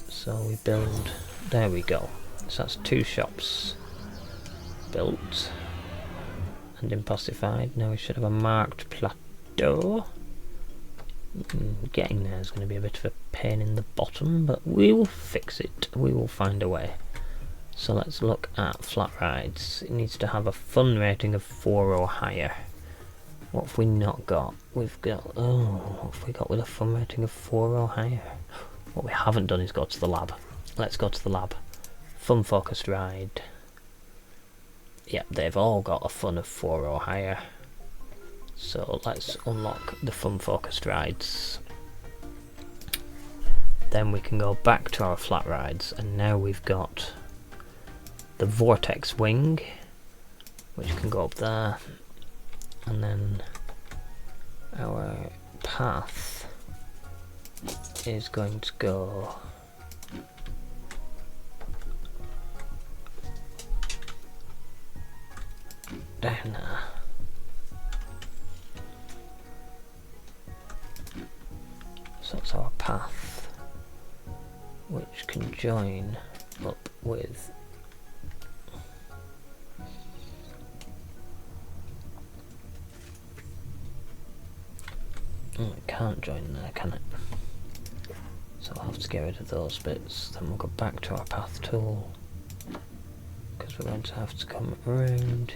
So we build... There we go. So that's 2 shops built and impossified. Now we should have a marked plateau. Getting there is going to be a bit of a pain in the bottom, but we will fix it. We will find a way. So let's look at flat rides. It needs to have a fun rating of 4 or higher. What have we not got? We've got... Oh, what have we got with a fun rating of 4 or higher? What we haven't done is go to the lab. Let's go to the lab. Fun focused ride. Yep, they've all got a fun of 4 or higher. So let's unlock the fun focused rides. then we can go back to our flat rides, and now we've got the vortex wing, which can go up there, and then our path is going to go down there. So that's our path, which can join up with it can't join there, can it? So I'll have to get rid of those bits. Then we'll go back to our path tool, because we're going to have to come around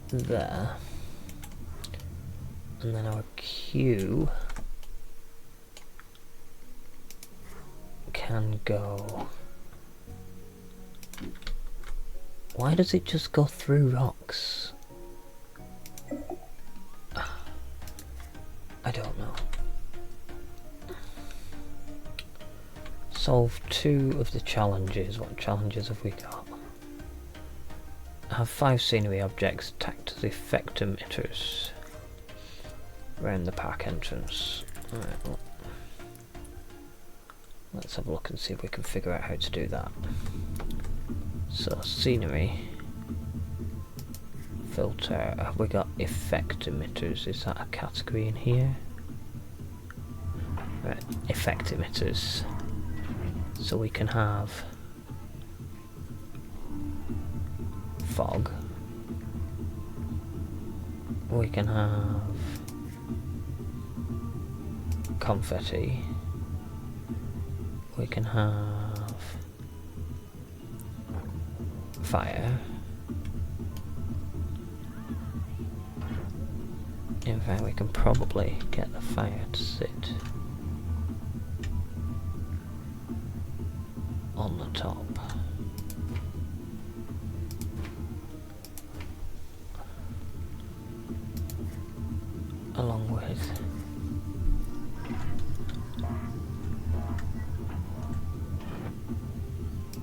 there, and then our queue can go. Why does it just go through rocks? I don't know. Solve 2 of the challenges. What challenges have we got? Have 5 scenery objects attacked the effect emitters around the park entrance. Alright, well, let's have a look and see if we can figure out how to do that. So, scenery. Filter. Have we got effect emitters? Is that a category in here? Right, effect emitters. So we can have fog. We can have confetti. We can have fire. In fact, we can probably get the fire to sit on the top. Along with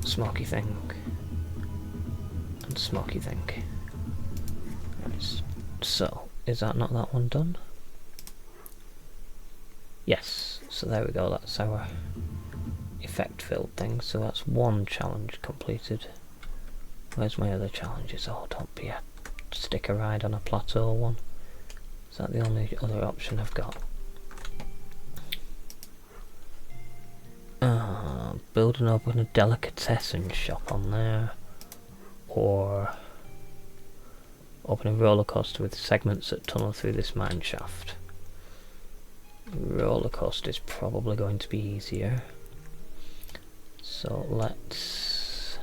smoky thing and smoky thing. Right. So, is that not that one done? Yes, so there we go, that's our effect filled thing, so that's one challenge completed. Where's my other challenges? Oh, don't be a sticker ride on a plateau one. Is that the only other option I've got? Build and open a delicatessen shop on there, or open a roller coaster with segments that tunnel through this mine shaft. Roller coaster is probably going to be easier, so let's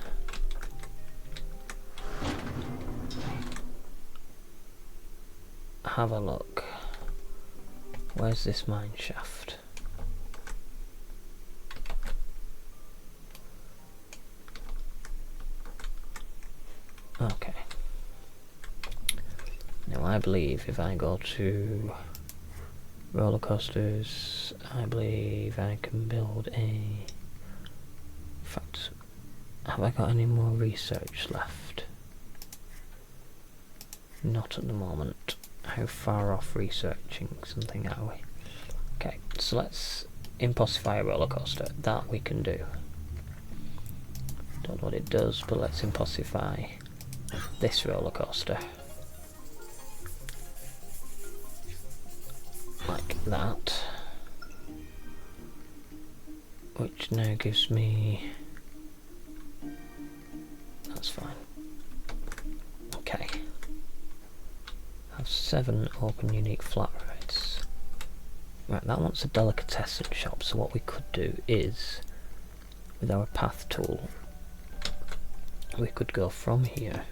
have a look. Where's this mine shaft? Okay. Now I believe if I go to roller coasters, I believe I can build a... In fact, have I got any more research left? Not at the moment. How far off researching something are we? Okay, so let's impossify a roller coaster. That we can do. Don't know what it does, but let's impossify this roller coaster. Like that. Which now gives me... That's fine. Okay. Have 7 open unique flat rides. Right, that wants a delicatessen shop, so what we could do is, with our path tool, we could go from here.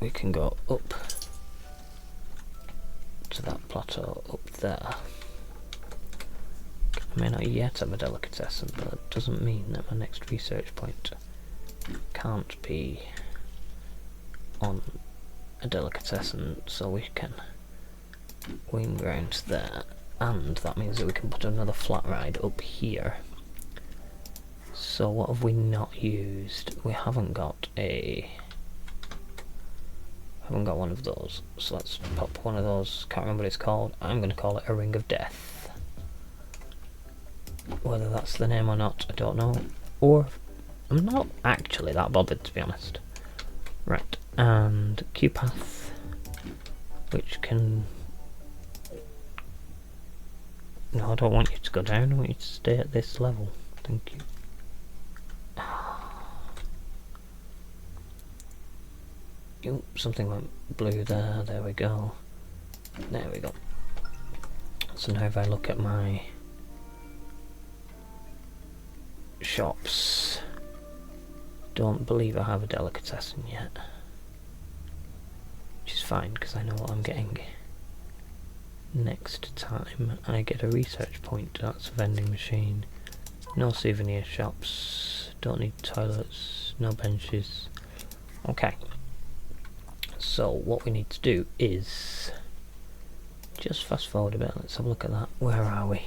We can go up to that plateau up there. I may not yet have a delicatessen, but it doesn't mean that my next research point can't be on a delicatessen, so we can wing round there And that means that we can put another flat ride up here. So what have we not used? We haven't got one of those. So let's pop one of those. Can't remember what it's called. I'm going to call it a Ring of Death. Whether that's the name or not, I don't know. Or I'm not actually that bothered, to be honest. Right, and Q path, which can... No, I don't want you to go down. I want you to stay at this level. Thank you. Oop, something went blue there. There we go. There we go. So now if I look at my shops, don't believe I have a delicatessen yet. Which is fine, because I know what I'm getting. Next time I get a research point. That's a vending machine. No souvenir shops. Don't need toilets. No benches. Okay. So what we need to do is just fast forward a bit. Let's have a look at that. Where are we?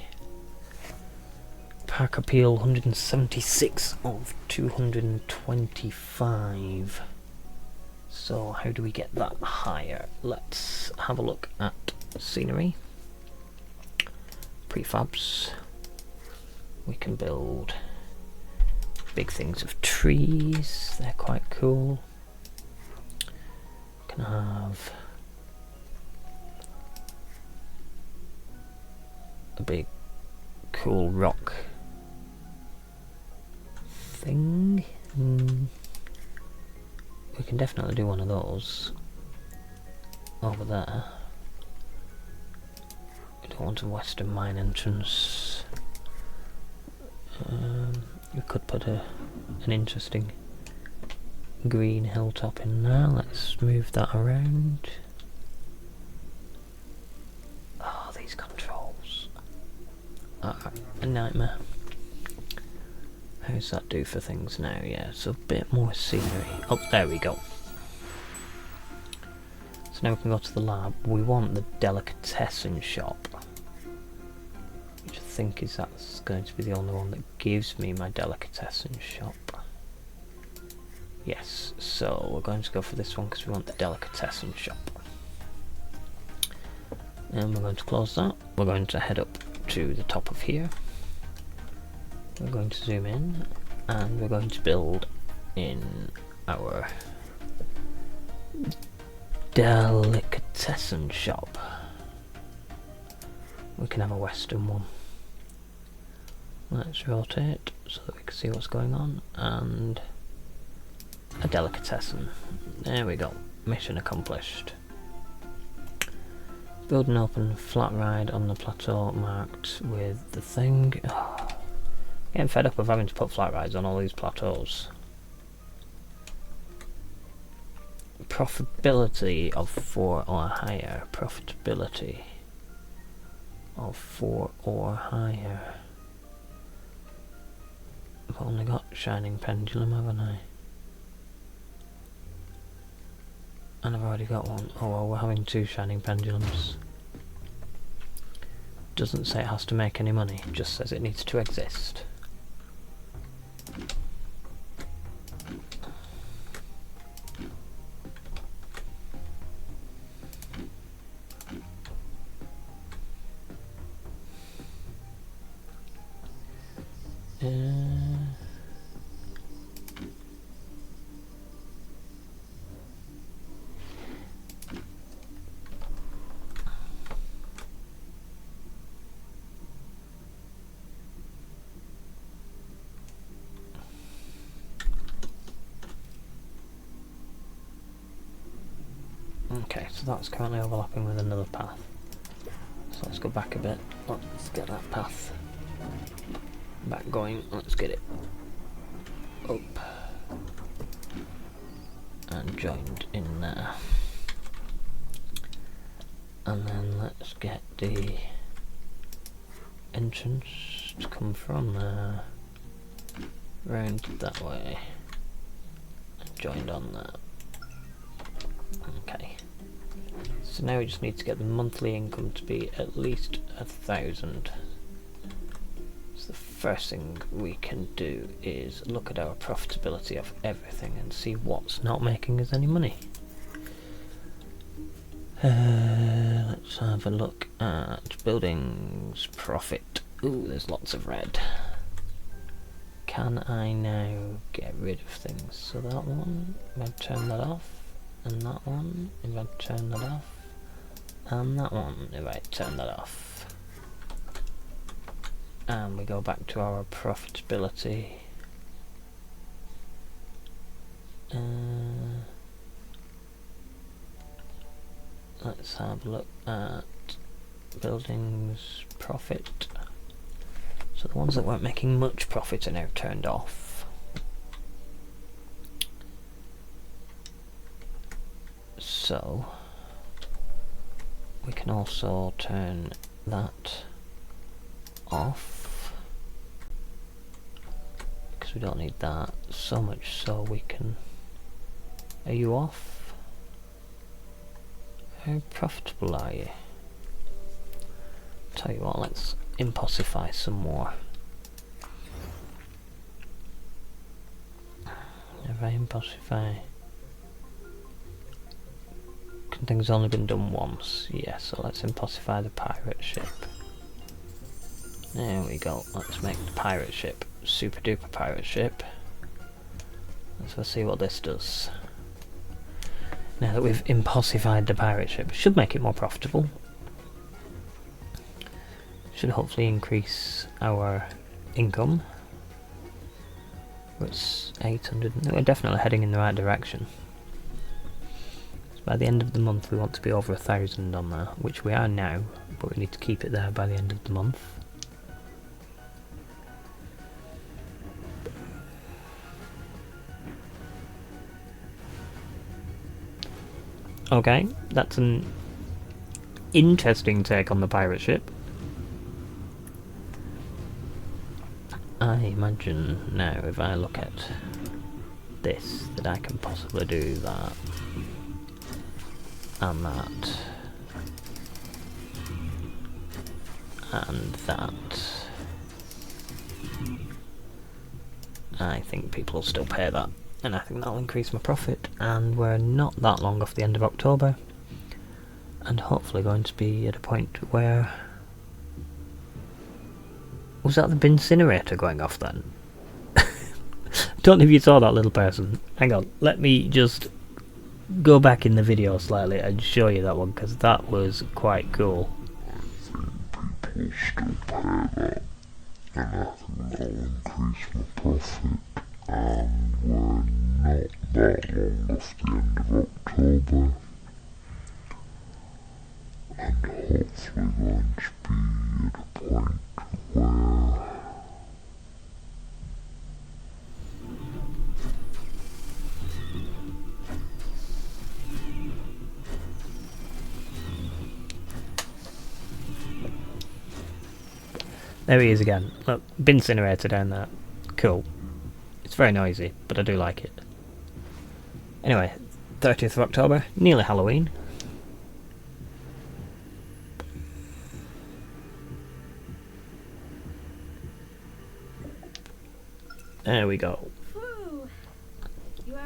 Park appeal 176 of 225. So how do we get that higher? Let's have a look at scenery. Prefabs. We can build big things of trees. They're quite cool. We can have a big cool rock thing. We can definitely do one of those over there. We don't want a western mine entrance. We could put an interesting green hilltop in there. Let's move that around. Oh, these controls are a nightmare. How does that do for things now? Yeah, it's a bit more scenery. Oh, there we go. So now we can go to the lab. We want the delicatessen shop, which I think that's going to be the only one that gives me my delicatessen shop. Yes, so we're going to go for this one because we want the delicatessen shop. And we're going to close that. We're going to head up to the top of here. We're going to zoom in and we're going to build in our delicatessen shop. We can have a western one. Let's rotate so that we can see what's going on, and a delicatessen. There we go. Mission accomplished. Build an open flat ride on the plateau marked with the thing. Oh, getting fed up of having to put flat rides on all these plateaus. Profitability of 4 or higher. Profitability of 4 or higher. I've only got shining pendulum, haven't I? And I've already got one. Oh well, we're having 2 shining pendulums. Doesn't say it has to make any money, it just says it needs to exist. Okay, so that's currently overlapping with another path. So let's go back a bit. Let's get that path back going. Let's get it up and joined in there. And then let's get the entrance to come from there round that way and joined on there. Okay, So now we just need to get the monthly income to be at least 1,000. So the first thing we can do is look at our profitability of everything and see what's not making us any money. Let's have a look at buildings profit. Ooh, there's lots of red. Can I now get rid of things? So that one, if I turn that off, and that one, if I turn that off, and that one, if I turn that off. And we go back to our profitability. Let's have a look at buildings profit. So the ones that weren't making much profit are now turned off. So we can also turn that off because we don't need that, so much so we can... Are you off? How profitable are you? Tell you what, let's impossify some more. If I impossify... Things only been done once. Yeah, so let's impossify the pirate ship. There we go. Let's make the pirate ship super duper pirate ship. Let's see what this does. Now that we've impossified the pirate ship, should make it more profitable. Should hopefully increase our income. It's 800. We're definitely heading in the right direction. So by the end of the month we want to be over 1,000 on there, which we are now, but we need to keep it there by the end of the month. Okay, that's an interesting take on the pirate ship. I imagine now if I look at this that I can possibly do that and that and that. I think people will still pay that. And I think that'll increase my profit, and we're not that long off the end of October, and hopefully going to be at a point where... Was that the incinerator going off then? Don't know if you saw that little person. Hang on, let me just go back in the video slightly and show you that one, because that was quite cool. People still pay that, and I think that'll increase my profit. And we're not that long off the end of October, and hopefully going to be at a point where there he is again. Look, bin incinerator down there. Cool. It's very noisy, but I do like it. Anyway, 30th of October, nearly Halloween. There we go.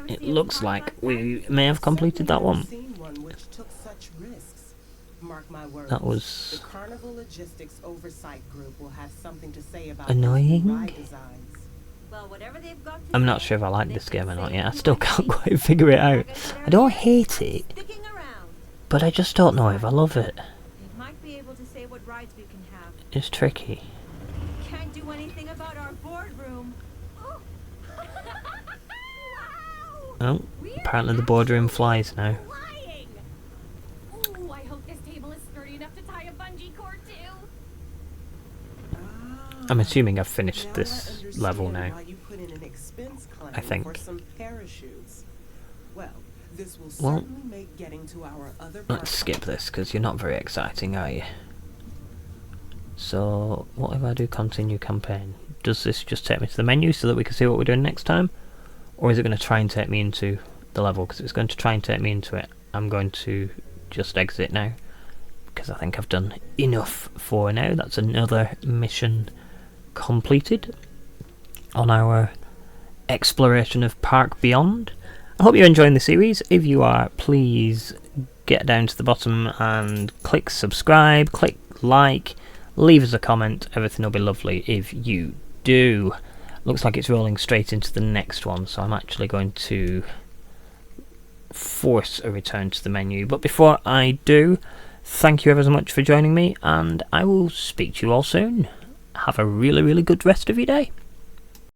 It looks like we may have completed that one. That was the Carnival Logistics Oversight Group will have something to say about annoying. ride designs. Well, whatever they've got to I'm not sure if I like this game or not yet. I still can't quite figure it out. I don't hate it, but I just don't know if I love it. They might be able to say what rides we can have. It's tricky. Can't do anything about our boardroom. Oh, wow. Oh, apparently the boardroom flies now. Flying. Ooh, I hope this table is sturdy enough to tie a bungee cord to. I'm assuming I've finished this level now. I think. Well, let's skip this because you're not very exciting, are you? So, what if I do continue campaign? Does this just take me to the menu so that we can see what we're doing next time? Or is it going to try and take me into the level? Because if it's going to try and take me into it, I'm going to just exit now, because I think I've done enough for now. That's another mission completed on our exploration of Park Beyond. I hope you're enjoying the series. If you are, please get down to the bottom and click subscribe, click like, leave us a comment. Everything will be lovely if you do. Looks like it's rolling straight into the next one, so I'm actually going to force a return to the menu. But before I do, thank you ever so much for joining me, and I will speak to you all soon. Have a really, really good rest of your day.